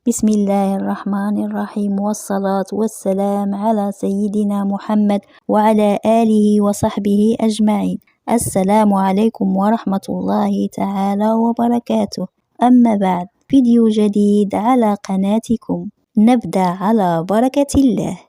بسم الله الرحمن الرحيم، والصلاة والسلام على سيدنا محمد وعلى آله وصحبه أجمعين. السلام عليكم ورحمة الله تعالى وبركاته. أما بعد، فيديو جديد على قناتكم. نبدأ على بركة الله.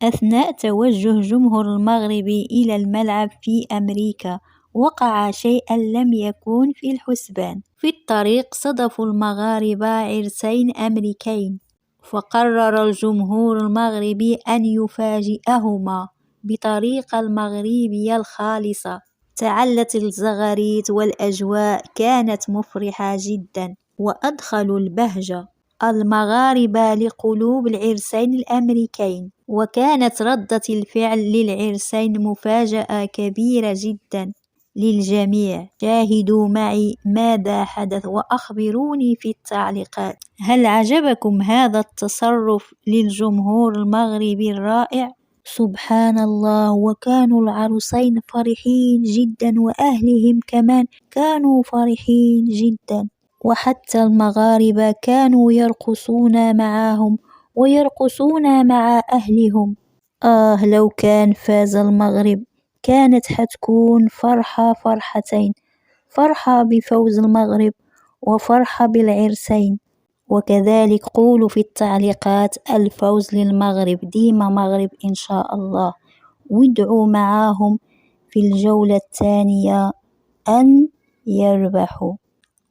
أثناء توجه جمهور المغرب إلى الملعب في أمريكا، وقع شيئا لم يكن في الحسبان. في الطريق صادفوا المغاربة عرسين أمريكيين، فقرر الجمهور المغربي أن يفاجئهما بطريقة المغربية الخالصة. تعلت الزغاريت والأجواء كانت مفرحة جدا، وأدخلوا البهجة المغاربة لقلوب العرسين الأمريكيين. وكانت ردة الفعل للعرسين مفاجأة كبيرة جدا للجميع. شاهدوا معي ماذا حدث وأخبروني في التعليقات. هل عجبكم هذا التصرف للجمهور المغربي الرائع؟ سبحان الله، وكانوا العروسين فرحين جدا، وأهلهم كمان كانوا فرحين جدا، وحتى المغاربة كانوا يرقصون معهم ويرقصون مع أهلهم. لو كان فاز المغرب كانت حتكون فرحتين، فرحة بفوز المغرب وفرحة بالعرسين. وكذلك قولوا في التعليقات الفوز للمغرب، ديما مغرب إن شاء الله، وادعوا معاهم في الجولة الثانية أن يربحوا.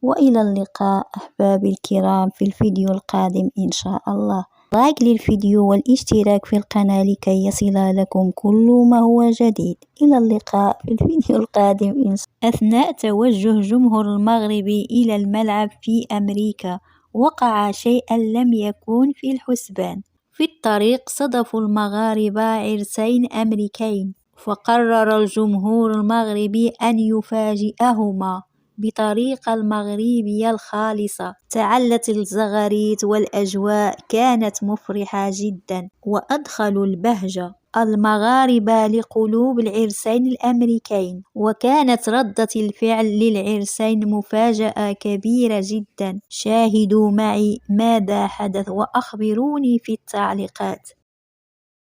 وإلى اللقاء أحبابي الكرام في الفيديو القادم إن شاء الله. لايك للفيديو والاشتراك في القناة لكي يصل لكم كل ما هو جديد. إلى اللقاء في الفيديو القادم إن شاء الله. أثناء توجه جمهور المغرب إلى الملعب في أمريكا، وقع شيئا لم يكن في الحسبان. في الطريق صادفوا المغاربة عرسين أمريكيين، فقرر الجمهور المغربي أن يفاجئهما بطريقة المغربية الخالصة. تعلت الزغاريت والأجواء كانت مفرحة جدا، وأدخلوا البهجة المغاربة لقلوب العرسين الأمريكيين. وكانت ردة الفعل للعرسين مفاجأة كبيرة جدا. شاهدوا معي ماذا حدث وأخبروني في التعليقات.